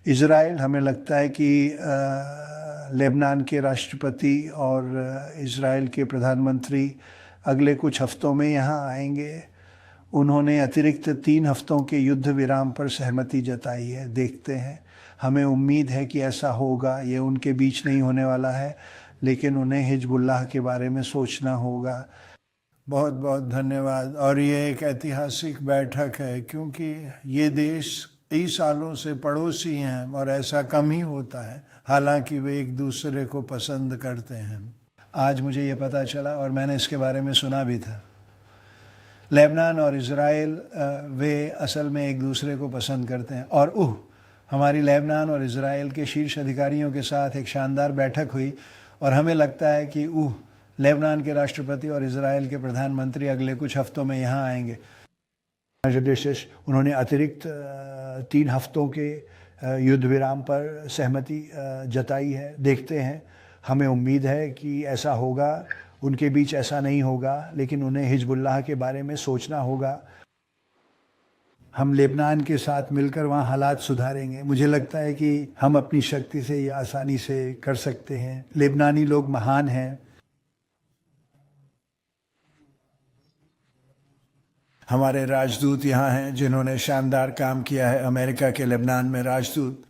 Israel, हमें लगता है कि लेबनान के राष्ट्रपति और इज़राइल के प्रधानमंत्री अगले कुछ हफ्तों में यहाँ आएंगे। उन्होंने अतिरिक्त 3 हफ्तों के युद्ध विराम पर सहमति जताई है। देखते हैं, हमें उम्मीद है कि ऐसा होगा। ये उनके बीच नहीं होने वाला है, लेकिन उन्हें हिजबुल्लाह के बारे में सोचना होगा। बहुत बहुत धन्यवाद। और ये एक ऐतिहासिक बैठक है, क्योंकि ये देश कई सालों से पड़ोसी हैं और ऐसा कम ही होता है, हालांकि वे एक दूसरे को पसंद करते हैं। आज मुझे ये पता चला, और मैंने इसके बारे में सुना भी था। लेबनान और इज़राइल वे असल में एक दूसरे को पसंद करते हैं। और हमारी लेबनान और इज़राइल के शीर्ष अधिकारियों के साथ एक शानदार बैठक हुई, और हमें लगता है कि लेबनान के राष्ट्रपति और इज़राइल के प्रधानमंत्री अगले कुछ हफ्तों में यहाँ आएंगे। उन्होंने अतिरिक्त 3 हफ्तों के युद्ध विराम पर सहमति जताई है। देखते हैं, हमें उम्मीद है कि ऐसा होगा। उनके बीच ऐसा नहीं होगा, लेकिन उन्हें हिजबुल्लाह के बारे में सोचना होगा। हम लेबनान के साथ मिलकर वहाँ हालात सुधारेंगे। मुझे लगता है कि हम अपनी शक्ति से ये आसानी से कर सकते हैं। लेबनानी लोग महान हैं। हमारे राजदूत यहाँ हैं जिन्होंने शानदार काम किया है, अमेरिका के लेबनान में राजदूत।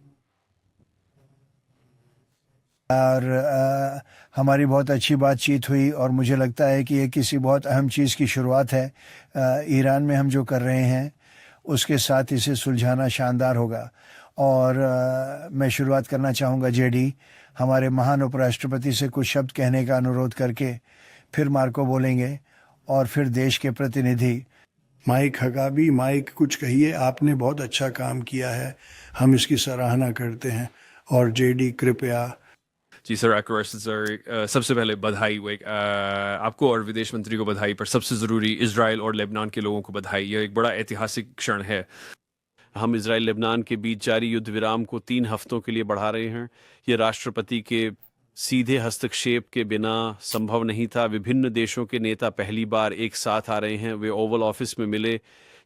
और हमारी बहुत अच्छी बातचीत हुई, और मुझे लगता है कि ये किसी बहुत अहम चीज़ की शुरुआत है। ईरान में हम जो कर रहे हैं उसके साथ इसे सुलझाना शानदार होगा। और मैं शुरुआत करना चाहूँगा जेडी, हमारे महान उपराष्ट्रपति से कुछ शब्द कहने का अनुरोध करके फिर मार्को बोलेंगे, और फिर देश के प्रतिनिधि माइक हकाबी। माइक, कुछ कहिए। आपने बहुत अच्छा काम किया है, हम इसकी सराहना करते हैं। और जेडी कृपया। जी सर, एक्वार्स सर, सबसे पहले बधाई आपको और विदेश मंत्री को बधाई, पर सबसे ज़रूरी इजराइल और लेबनान के लोगों को बधाई। यह एक बड़ा ऐतिहासिक क्षण है। हम इजराइल लेबनान के बीच जारी युद्ध विराम को 3 हफ्तों के लिए बढ़ा रहे हैं। ये राष्ट्रपति के सीधे हस्तक्षेप के बिना संभव नहीं था। विभिन्न देशों के नेता पहली बार एक साथ आ रहे हैं। वे ओवल ऑफिस में मिले।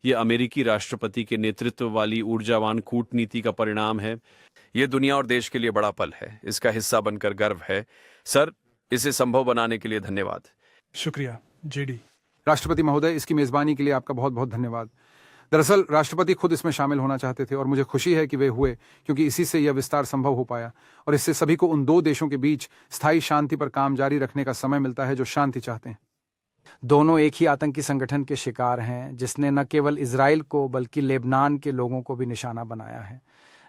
ये अमेरिकी राष्ट्रपति के नेतृत्व वाली ऊर्जावान कूटनीति का परिणाम है। ये दुनिया और देश के लिए बड़ा पल है। इसका हिस्सा बनकर गर्व है। सर, इसे संभव बनाने के लिए धन्यवाद। शुक्रिया जेडी। राष्ट्रपति महोदय, इसकी मेजबानी के लिए आपका बहुत बहुत धन्यवाद। दरअसल राष्ट्रपति खुद इसमें शामिल होना चाहते थे, और मुझे खुशी है कि वे हुए, क्योंकि इसी से यह विस्तार संभव हो पाया, और इससे सभी को उन 2 देशों के बीच स्थायी शांति पर काम जारी रखने का समय मिलता है जो शांति चाहते हैं। दोनों एक ही आतंकी संगठन के शिकार हैं, जिसने न केवल इजराइल को बल्कि लेबनान के लोगों को भी निशाना बनाया है।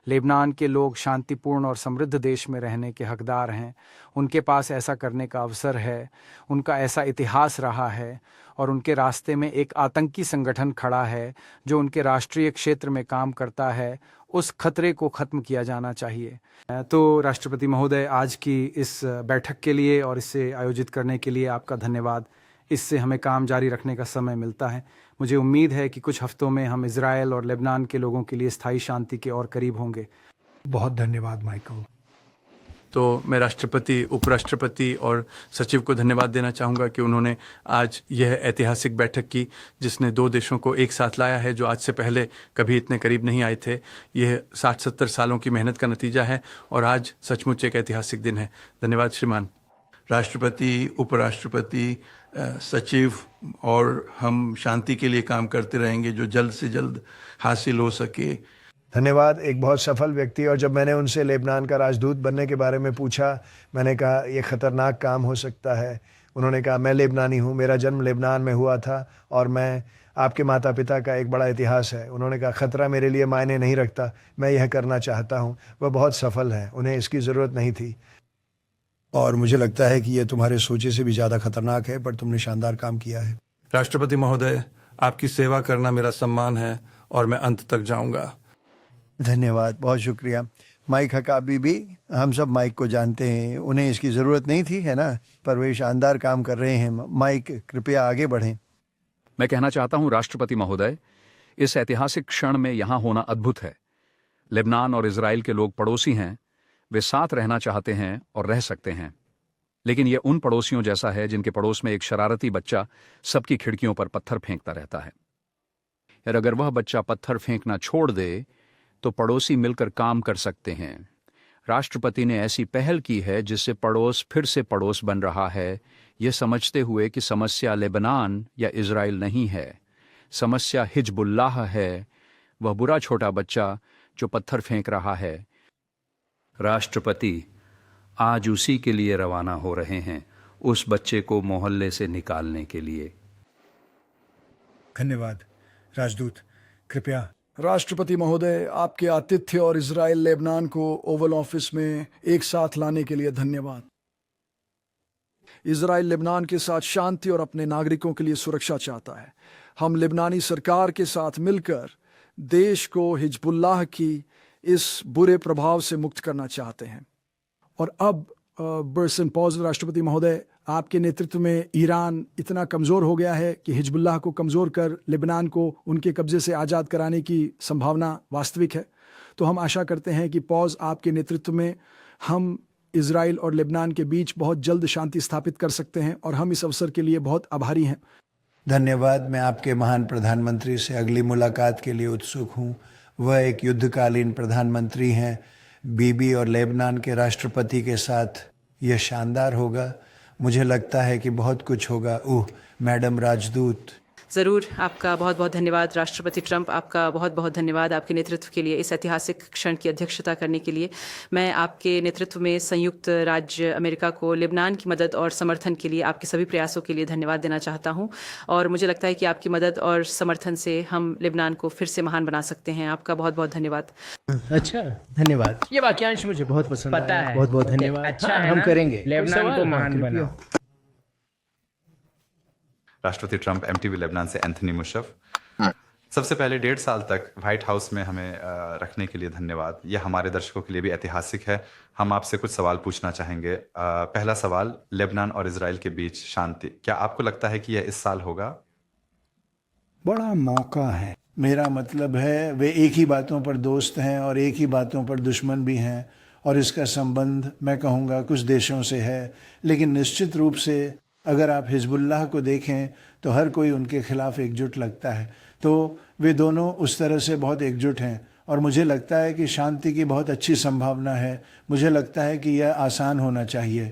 लेबनान के लोग शांतिपूर्ण और समृद्ध देश में रहने के हकदार हैं। उनके पास ऐसा करने का अवसर है, उनका ऐसा इतिहास रहा है, और उनके रास्ते में एक आतंकी संगठन खड़ा है जो उनके राष्ट्रीय क्षेत्र में काम करता है। उस खतरे को ख़त्म किया जाना चाहिए। तो राष्ट्रपति महोदय, आज की इस बैठक के लिए और इसे आयोजित करने के लिए आपका धन्यवाद। इससे हमें काम जारी रखने का समय मिलता है। मुझे उम्मीद है कि कुछ हफ्तों में हम इजराइल और लेबनान के लोगों के लिए स्थायी शांति के और करीब होंगे। बहुत धन्यवाद माइकल। तो मैं राष्ट्रपति, उपराष्ट्रपति और सचिव को धन्यवाद देना चाहूँगा कि उन्होंने आज यह ऐतिहासिक बैठक की, जिसने 2 देशों को एक साथ लाया है जो आज से पहले कभी इतने करीब नहीं आए थे। यह 60-70 सालों की मेहनत का नतीजा है, और आज सचमुच एक ऐतिहासिक दिन है। धन्यवाद श्रीमान। राष्ट्रपति, उपराष्ट्रपति, सचिव, और हम शांति के लिए काम करते रहेंगे जो जल्द से जल्द हासिल हो सके। धन्यवाद। एक बहुत सफल व्यक्ति। और जब मैंने उनसे लेबनान का राजदूत बनने के बारे में पूछा, मैंने कहा ये ख़तरनाक काम हो सकता है। उन्होंने कहा मैं लेबनानी हूँ, मेरा जन्म लेबनान में हुआ था, और मैं आपके माता पिता का एक बड़ा इतिहास है। उन्होंने कहा ख़तरा मेरे लिए मायने नहीं रखता, मैं यह करना चाहता हूँ। वह बहुत सफल हैं, उन्हें इसकी ज़रूरत नहीं थी। और मुझे लगता है कि ये तुम्हारे सोचे से भी ज़्यादा खतरनाक है, पर तुमने शानदार काम किया है। राष्ट्रपति महोदय, आपकी सेवा करना मेरा सम्मान है, और मैं अंत तक जाऊंगा। धन्यवाद, बहुत शुक्रिया। माइक हकाबी भी, हम सब माइक को जानते हैं, उन्हें इसकी ज़रूरत नहीं थी, है ना, पर वे शानदार काम कर रहे हैं। माइक, कृपया आगे बढ़ें। मैं कहना चाहता हूं राष्ट्रपति महोदय, इस ऐतिहासिक क्षण में यहाँ होना अद्भुत है। लेबनान और इजराइल के लोग पड़ोसी हैं, वे साथ रहना चाहते हैं और रह सकते हैं, लेकिन ये उन पड़ोसियों जैसा है जिनके पड़ोस में एक शरारती बच्चा सबकी खिड़कियों पर पत्थर फेंकता रहता है। और अगर वह बच्चा पत्थर फेंकना छोड़ दे तो पड़ोसी मिलकर काम कर सकते हैं। राष्ट्रपति ने ऐसी पहल की है जिससे पड़ोस फिर से पड़ोस बन रहा है, ये समझते हुए कि समस्या लेबनान या इजराइल नहीं है, समस्या हिजबुल्लाह है, वह बुरा छोटा बच्चा जो पत्थर फेंक रहा है। राष्ट्रपति आज उसी के लिए रवाना हो रहे हैं, उस बच्चे को मोहल्ले से निकालने के लिए। धन्यवाद राजदूत। कृपया राष्ट्रपति महोदय, आपके आतिथ्य और इजराइल लेबनान को ओवल ऑफिस में एक साथ लाने के लिए धन्यवाद। इजराइल लेबनान के साथ शांति और अपने नागरिकों के लिए सुरक्षा चाहता है। हम लेबनानी सरकार के साथ मिलकर देश को हिजबुल्लाह की इस बुरे प्रभाव से मुक्त करना चाहते हैं। और अब बर्सन पॉज, राष्ट्रपति महोदय, आपके नेतृत्व में ईरान इतना कमज़ोर हो गया है कि हिजबुल्लाह को कमज़ोर कर लेबनान को उनके कब्जे से आज़ाद कराने की संभावना वास्तविक है। तो हम आशा करते हैं कि पॉज आपके नेतृत्व में हम इजराइल और लेबनान के बीच बहुत जल्द शांति स्थापित कर सकते हैं और हम इस अवसर के लिए बहुत आभारी हैं। धन्यवाद। मैं आपके महान प्रधानमंत्री से अगली मुलाकात के लिए उत्सुक हूँ। वह एक युद्धकालीन प्रधानमंत्री हैं। बीबी और लेबनान के राष्ट्रपति के साथ यह शानदार होगा। मुझे लगता है कि बहुत कुछ होगा। मैडम राजदूत। ज़रूर, आपका बहुत बहुत धन्यवाद राष्ट्रपति ट्रंप, आपका बहुत बहुत धन्यवाद आपके नेतृत्व के लिए, इस ऐतिहासिक क्षण की अध्यक्षता करने के लिए। मैं आपके नेतृत्व में संयुक्त राज्य अमेरिका को लेबनान की मदद और समर्थन के लिए आपके सभी प्रयासों के लिए धन्यवाद देना चाहता हूं और मुझे लगता है कि आपकी मदद और समर्थन से हम लेबनान को फिर से महान बना सकते हैं। आपका बहुत बहुत धन्यवाद। अच्छा, धन्यवाद। ये वाक्यांश मुझे बहुत पसंद पता आया। है। बहुत बहुत धन्यवाद। अच्छा है हम ना? करेंगे। लेबनान को महान बनाओ। राष्ट्रपति ट्रंप, एमटीवी लेबनान से एंथनी मुशर्रफ। सबसे पहले 1.5 साल तक व्हाइट हाउस में हमें रखने के लिए धन्यवाद। यह हमारे दर्शकों के लिए भी ऐतिहासिक है। हम आपसे कुछ सवाल पूछना चाहेंगे। पहला सवाल, लेबनान और इजराइल के बीच शांति, क्या आपको लगता है कि यह इस साल होगा? बड़ा मौका है। मेरा मतलब है वे एक ही बातों पर दोस्त हैं और एक ही बातों पर दुश्मन भी हैं और इसका संबंध मैं कहूँगा कुछ देशों से है। लेकिन निश्चित रूप से अगर आप हिजबुल्लाह को देखें तो हर कोई उनके खिलाफ एकजुट लगता है। तो वे दोनों उस तरह से बहुत एकजुट हैं और मुझे लगता है कि शांति की बहुत अच्छी संभावना है। मुझे लगता है कि यह आसान होना चाहिए।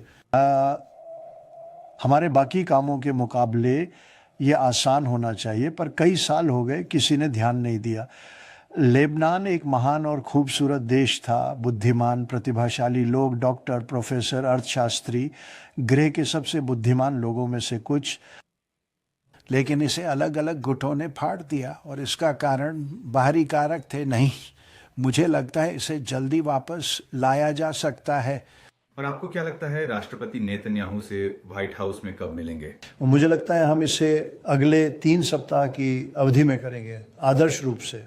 हमारे बाकी कामों के मुकाबले ये आसान होना चाहिए, पर कई साल हो गए किसी ने ध्यान नहीं दिया। लेबनान एक महान और खूबसूरत देश था। बुद्धिमान, प्रतिभाशाली लोग, डॉक्टर, प्रोफेसर, अर्थशास्त्री, ग्रह के सबसे बुद्धिमान लोगों में से कुछ, लेकिन इसे अलग अलग गुटों ने फाड़ दिया और इसका कारण बाहरी कारक थे नहीं। मुझे लगता है इसे जल्दी वापस लाया जा सकता है। और आपको क्या लगता है राष्ट्रपति नेतन्याहू से व्हाइट हाउस में कब मिलेंगे? मुझे लगता है हम इसे अगले 3 सप्ताह की अवधि में करेंगे, आदर्श रूप से।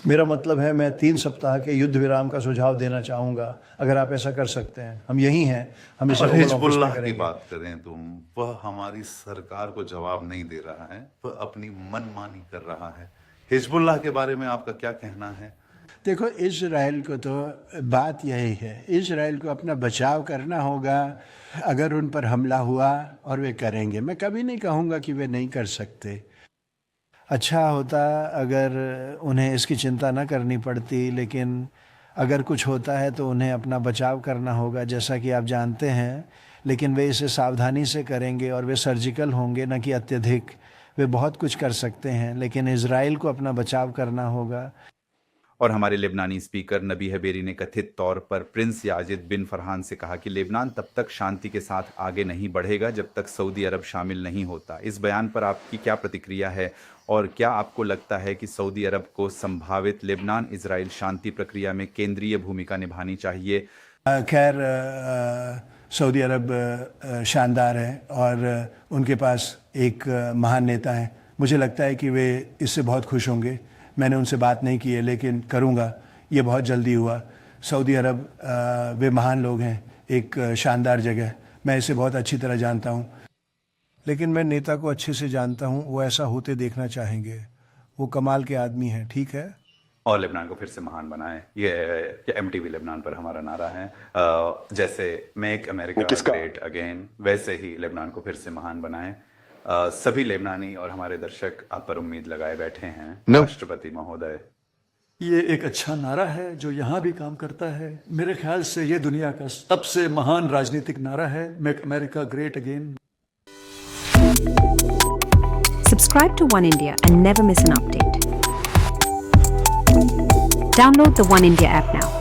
मेरा मतलब है मैं 3 सप्ताह के युद्ध विराम का सुझाव देना चाहूँगा, अगर आप ऐसा कर सकते हैं। हम यही हैं, हम इसे हिजबुल्लाह की बात करें तो वह हमारी सरकार को जवाब नहीं दे रहा है, वह अपनी मनमानी कर रहा है। हिजबुल्लाह के बारे में आपका क्या कहना है? देखो, इजराइल को तो बात यही है, इजराइल को अपना बचाव करना होगा। अगर उन पर हमला हुआ और वे करेंगे, मैं कभी नहीं कहूँगा कि वे नहीं कर सकते। अच्छा होता अगर उन्हें इसकी चिंता न करनी पड़ती, लेकिन अगर कुछ होता है तो उन्हें अपना बचाव करना होगा, जैसा कि आप जानते हैं। लेकिन वे इसे सावधानी से करेंगे और वे सर्जिकल होंगे, न कि अत्यधिक। वे बहुत कुछ कर सकते हैं, लेकिन इजराइल को अपना बचाव करना होगा। और हमारे लेबनानी स्पीकर नबी हबेरी ने कथित तौर पर प्रिंस याजिद बिन फरहान से कहा कि लेबनान तब तक शांति के साथ आगे नहीं बढ़ेगा जब तक सऊदी अरब शामिल नहीं होता। इस बयान पर आपकी क्या प्रतिक्रिया है और क्या आपको लगता है कि सऊदी अरब को संभावित लेबनान इजराइल शांति प्रक्रिया में केंद्रीय भूमिका निभानी चाहिए? खैर, सऊदी अरब शानदार है और उनके पास एक महान नेता है। मुझे लगता है कि वे इससे बहुत खुश होंगे। मैंने उनसे बात नहीं की है, लेकिन करूँगा। ये बहुत जल्दी हुआ। सऊदी अरब वे महान लोग हैं, एक शानदार जगह। मैं इसे बहुत अच्छी तरह जानता हूँ, लेकिन मैं नेता को अच्छे से जानता हूँ। वो ऐसा होते देखना चाहेंगे। वो कमाल के आदमी हैं, ठीक है। और लेबनान को फिर से महान बनाएं, ये एमटीवी लेबनान पर हमारा नारा है। जैसे मेक अमेरिका ग्रेट अगेन, वैसे ही लेबनान को फिर से महान बनाएं। सभी लेबनानी और हमारे दर्शक आप पर उम्मीद लगाए बैठे हैं। राष्ट्रपति महोदय, ये एक अच्छा नारा है जो यहाँ भी काम करता है। मेरे ख्याल से ये दुनिया का सबसे महान राजनीतिक नारा है, make America great again. Subscribe to One India and never miss an update. Download the One India app now.